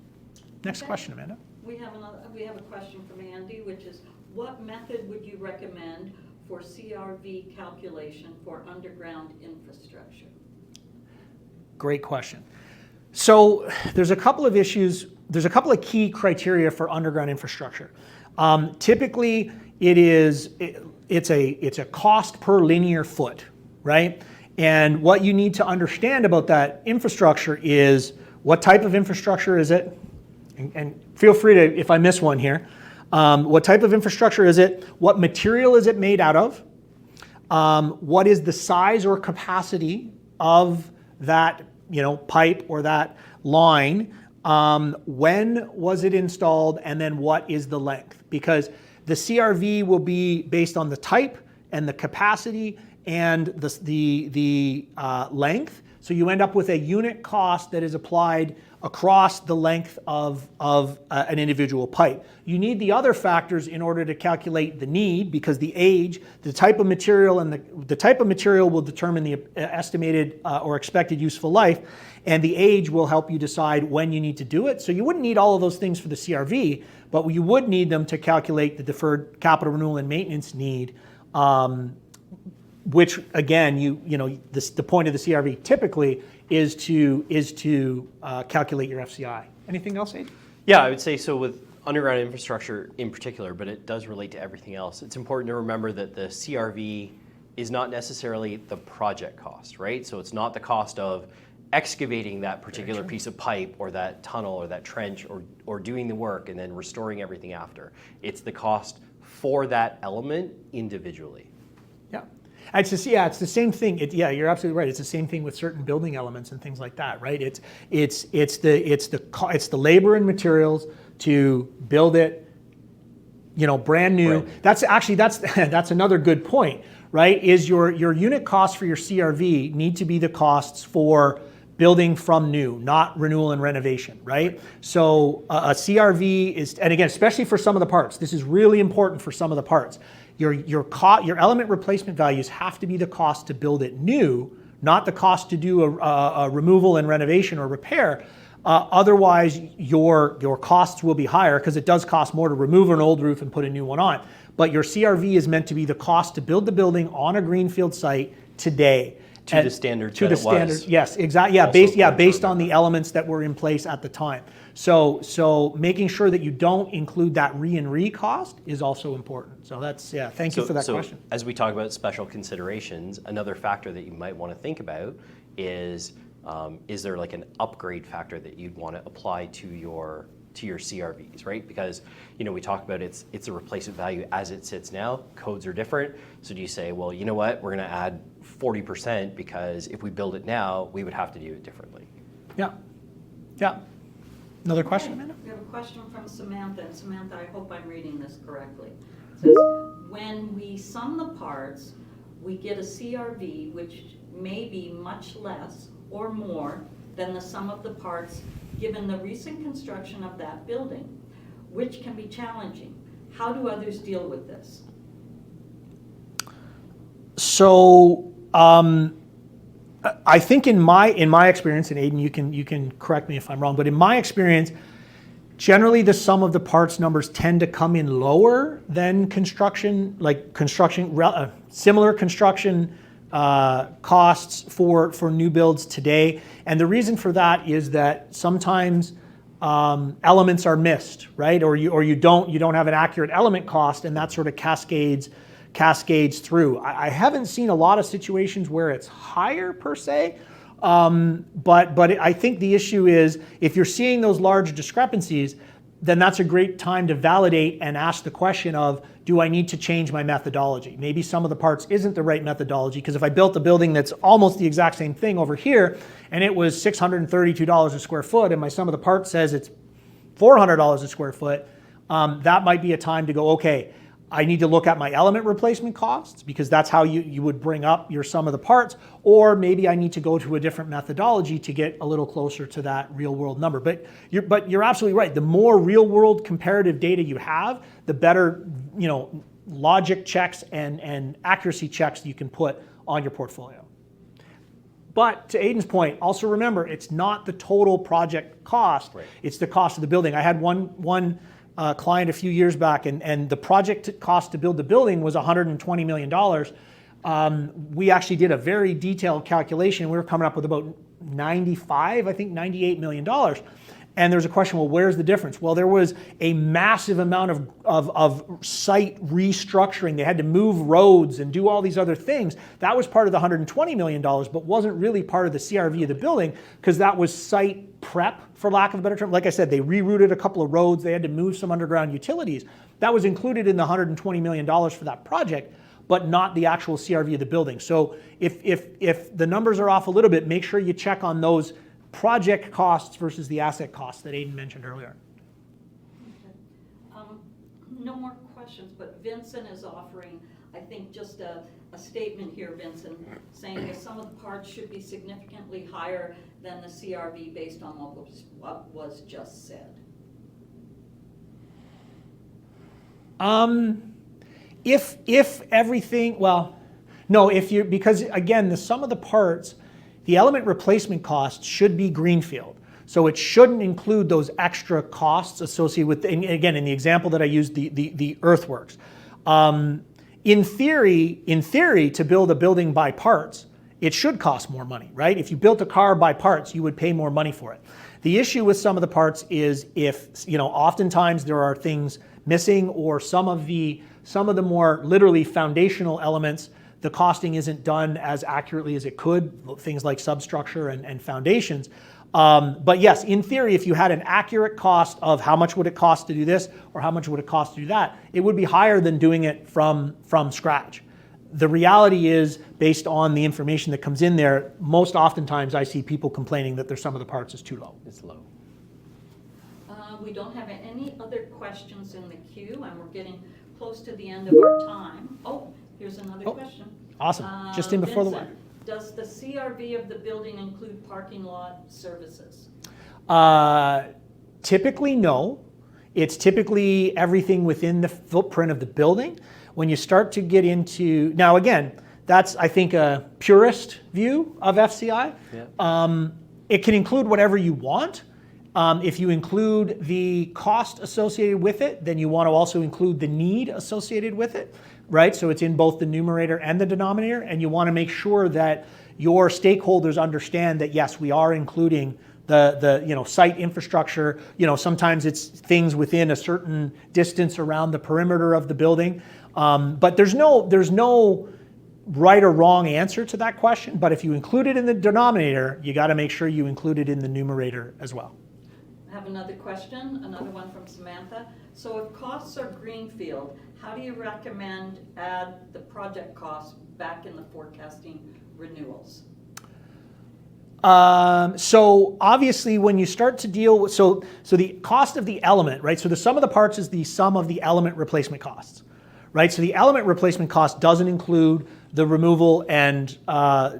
Next question, Amanda. We have a question from Andy, which is, what method would you recommend for CRV calculation for underground infrastructure? Great question. So there's a couple of issues. There's a couple of key criteria for underground infrastructure. Typically, it's a cost per linear foot, right? And what you need to understand about that infrastructure is what type of infrastructure is it? And feel free to, if I miss one here, what type of infrastructure is it? What material is it made out of? What is the size or capacity of that pipe or that line? When was it installed? And then what is the length? Because the CRV will be based on the type and the capacity and the length. So you end up with a unit cost that is applied across the length of an individual pipe. You need the other factors in order to calculate the need, because the age, the type of material, and the type of material will determine the estimated or expected useful life, and the age will help you decide when you need to do it. So you wouldn't need all of those things for the CRV, but you would need them to calculate the deferred capital renewal and maintenance need, which again, the point of the CRV typically is to calculate your FCI. Anything else, Aid? Yeah, I would say so with underground infrastructure in particular, but it does relate to everything else. It's important to remember that the CRV is not necessarily the project cost, right? So it's not the cost of excavating that particular piece of pipe or that tunnel or that trench or doing the work and then restoring everything after. It's the cost for that element individually. Yeah. It's the same thing. You're absolutely right. It's the same thing with certain building elements and things like that, right? It's the labor and materials to build it, brand new. Right. That's another good point, right? Is your unit costs for your CRV need to be the costs for building from new, not renewal and renovation, right? So a CRV is, and again, especially for some of the parts, this is really important for some of the parts. Your element replacement values have to be the cost to build it new, not the cost to do a removal and renovation or repair. Otherwise, your costs will be higher, because it does cost more to remove an old roof and put a new one on. But your CRV is meant to be the cost to build the building on a greenfield site today. To the standard that it was. Yes, exactly. Based on the elements that were in place at the time. So making sure that you don't include that re cost is also important. So thank you for that question. As we talk about special considerations, another factor that you might want to think about is there like an upgrade factor that you'd want to apply to your CRVs, right? Because we talk about it's a replacement value as it sits now. Codes are different. So do you say, well, you know what, we're going to add 40% because if we build it now, we would have to do it differently. Yeah. Another question, Amanda? We have a question from Samantha. And Samantha, I hope I'm reading this correctly. It says, when we sum the parts, we get a CRV which may be much less or more than the sum of the parts given the recent construction of that building, which can be challenging. How do others deal with this? So I think in my experience, and Aidan, you can correct me if I'm wrong, but in my experience, generally the sum of the parts numbers tend to come in lower than construction, similar construction costs for new builds today. And the reason for that is that sometimes elements are missed, right? Or you don't have an accurate element cost, and that sort of cascades through. I haven't seen a lot of situations where it's higher per se, but I think the issue is if you're seeing those large discrepancies, then that's a great time to validate and ask the question of, do I need to change my methodology? Maybe some of the parts isn't the right methodology, because if I built a building that's almost the exact same thing over here, and it was $632 a square foot, and my sum of the parts says it's $400 a square foot, that might be a time to go, okay, I need to look at my element replacement costs, because that's how you would bring up your sum of the parts, or maybe I need to go to a different methodology to get a little closer to that real world number. But you're absolutely right. The more real world comparative data you have, the better logic checks and accuracy checks you can put on your portfolio. But to Aidan's point, also remember, it's not the total project cost, right. It's the cost of the building. I had one client a few years back, and the project cost to build the building was $120 million. We actually did a very detailed calculation. We were coming up with about $98 million. And there's a question, well, where's the difference? Well, there was a massive amount of site restructuring. They had to move roads and do all these other things. That was part of the $120 million, but wasn't really part of the CRV of the building, because that was site prep, for lack of a better term. Like I said, they rerouted a couple of roads. They had to move some underground utilities. That was included in the $120 million for that project, but not the actual CRV of the building. So if the numbers are off a little bit, make sure you check on those project costs versus the asset costs that Aidan mentioned earlier. Okay. No more questions, but Vincent is offering, I think, just a statement here, Vincent, saying that some of the parts should be significantly higher than the CRV based on what was just said. If everything, well, no, because again, the sum of the parts, the element replacement costs should be greenfield. So it shouldn't include those extra costs associated with, and again, in the example that I used, the earthworks. In theory, to build a building by parts, it should cost more money, right? If you built a car by parts, you would pay more money for it. The issue with some of the parts is if, oftentimes there are things missing, or some of the more literally foundational elements, the costing isn't done as accurately as it could, things like substructure and foundations. But yes, in theory, if you had an accurate cost of how much would it cost to do this or how much would it cost to do that, it would be higher than doing it from scratch. The reality is, based on the information that comes in there, most oftentimes I see people complaining that their sum of the parts is too low. It's low. We don't have any other questions in the queue, and we're getting close to the end of our time. Oh, here's another question. Awesome. Just in before Vincent, does the CRV of the building include parking lot services? Typically, no. It's typically everything within the footprint of the building. When you start to get into, now again, that's, I think, a purist view of FCI. Yeah. It can include whatever you want. If you include the cost associated with it, then you want to also include the need associated with it, right? So it's in both the numerator and the denominator, and you want to make sure that your stakeholders understand that, yes, we are including the site infrastructure. Sometimes it's things within a certain distance around the perimeter of the building. But there's no right or wrong answer to that question. But if you include it in the denominator, you got to make sure you include it in the numerator as well. I have another question, another one from Samantha. So if costs are greenfield, how do you recommend add the project costs back in the forecasting renewals? So obviously when you start to deal with, so the cost of the element, right? So the sum of the parts is the sum of the element replacement costs, right? So the element replacement cost doesn't include the removal and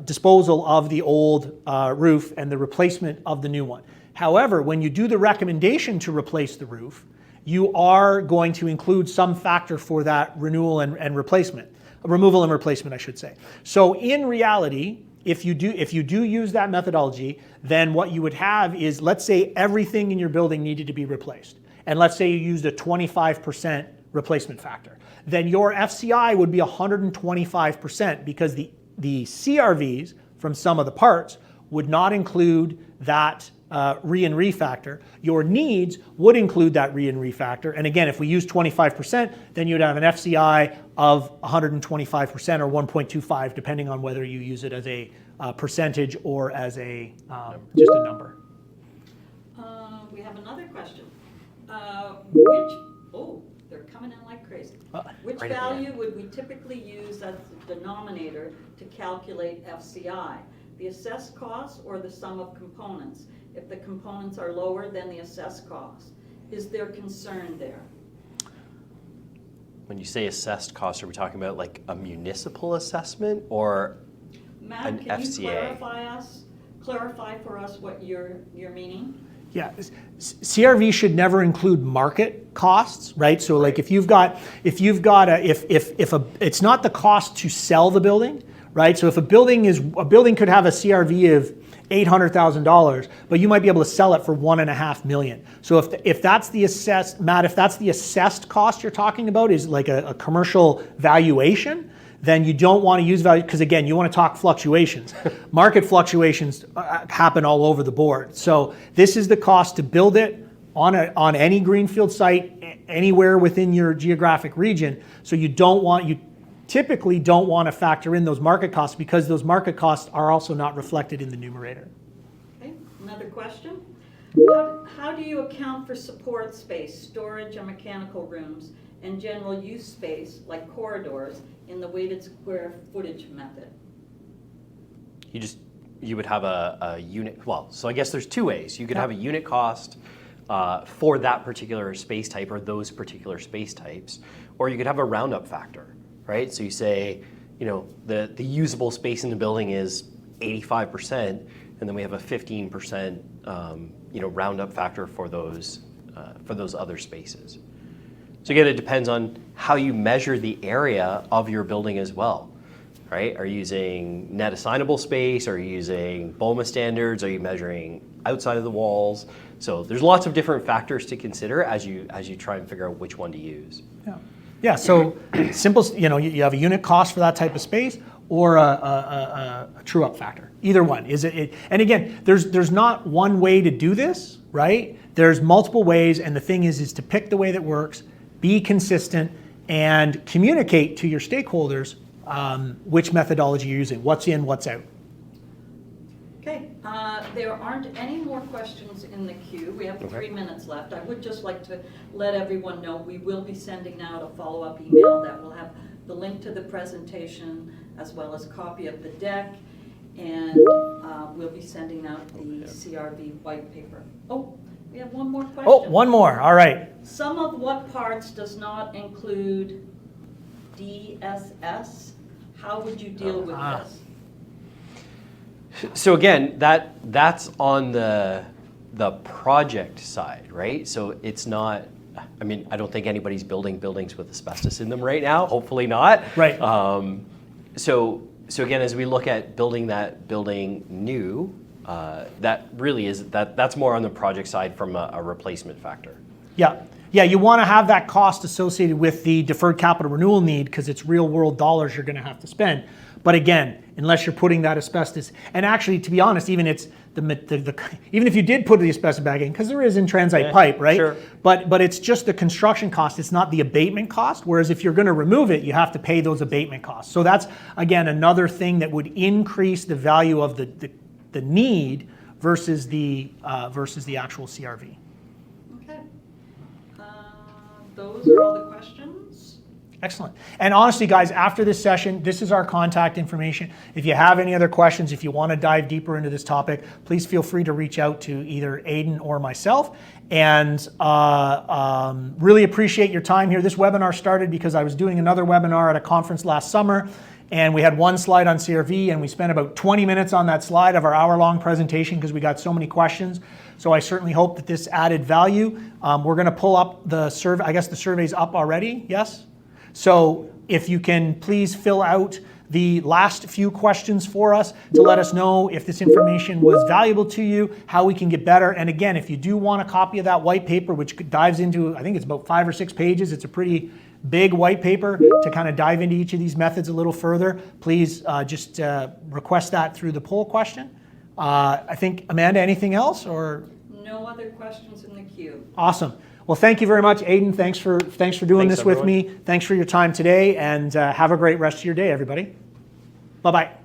disposal of the old roof and the replacement of the new one. However, when you do the recommendation to replace the roof, you are going to include some factor for that renewal and replacement. removal and replacement, I should say. So in reality, if you do use that methodology, then what you would have is, let's say everything in your building needed to be replaced. And let's say you used a 25% replacement factor. Then your FCI would be 125% because the CRVs from some of the parts would not include that re and re factor. Your needs would include that re and re factor. And again, if we use 25%, then you'd have an FCI of 125% or 1.25, depending on whether you use it as a percentage or as a just a number. We have another question. They're coming in like crazy. Which right at the value end. would we typically use as the denominator to calculate FCI? The assessed cost or the sum of components? If the components are lower than the assessed cost, is there concern there? When you say assessed cost, are we talking about like a municipal assessment or Matt, an can FCA? you clarify for us what you're meaning? Yeah, CRV should never include market costs, right? So like if it's not the cost to sell the building, right? So if a building could have a CRV of $800,000, but you might be able to sell it for $1.5 million. So if that's the assessed, Matt, if that's the assessed cost you're talking about is like a commercial valuation, then you don't want to use value, because again, you want to talk fluctuations. Market fluctuations happen all over the board. So this is the cost to build it on any greenfield site anywhere within your geographic region. So you typically don't want to factor in those market costs, because those market costs are also not reflected in the numerator. Okay, another question. How do you account for support space, storage and mechanical rooms, and general use space like corridors in the weighted square footage method? You would have a unit, so I guess there's two ways. You could have a unit cost for that particular space type or those particular space types, or you could have a roundup factor, right? So you say, the usable space in the building is 85%, and then we have a 15% roundup factor for those other spaces. So again, it depends on how you measure the area of your building as well, right? Are you using net assignable space? Are you using BOMA standards? Are you measuring outside of the walls? So there's lots of different factors to consider as you try and figure out which one to use. Yeah. So simple. You have a unit cost for that type of space, or a true up factor. Either one. And again, there's not one way to do this, right? There's multiple ways, and the thing is to pick the way that works, be consistent, and communicate to your stakeholders which methodology you're using, what's in, what's out. Okay, there aren't any more questions in the queue. We have 3 minutes left. I would just like to let everyone know we will be sending out a follow-up email that will have the link to the presentation as well as a copy of the deck, and we'll be sending out the CRV white paper. Oh, we have one more question. Oh, one more. All right. Some of what parts does not include DSS? How would you deal with this? So again, that's on the project side, right? So it's not, I don't think anybody's building buildings with asbestos in them right now. Hopefully not. Right. So again, as we look at building that building new, that really is, that's more on the project side from a replacement factor. Yeah. Yeah, you want to have that cost associated with the deferred capital renewal need, because it's real world dollars you're going to have to spend. But again, unless you're putting that asbestos, and actually, to be honest, even if you did put the asbestos bag in, because there is in transite pipe, right? Sure. But it's just the construction cost. It's not the abatement cost. Whereas if you're going to remove it, you have to pay those abatement costs. So that's again another thing that would increase the value of the need versus the actual CRV. Okay. Those are all the questions. Excellent. And honestly, guys, after this session, this is our contact information. If you have any other questions, if you want to dive deeper into this topic, please feel free to reach out to either Aidan or myself. And really appreciate your time here. This webinar started because I was doing another webinar at a conference last summer, and we had one slide on CRV, and we spent about 20 minutes on that slide of our hour-long presentation because we got so many questions. So I certainly hope that this added value. We're going to pull up the survey. I guess the survey's up already, yes? So If you can please fill out the last few questions for us to let us know if this information was valuable to you, how we can get better. And again, if you do want a copy of that white paper, which dives into, I think it's about 5 or 6 pages, it's a pretty big white paper to kind of dive into each of these methods a little further, please just request that through the poll question. I think, Amanda, anything else? Or No other questions in the queue. Awesome. Well, thank you very much, Aidan. Thanks for doing this with me. Thanks for your time today, and have a great rest of your day, everybody. Bye-bye.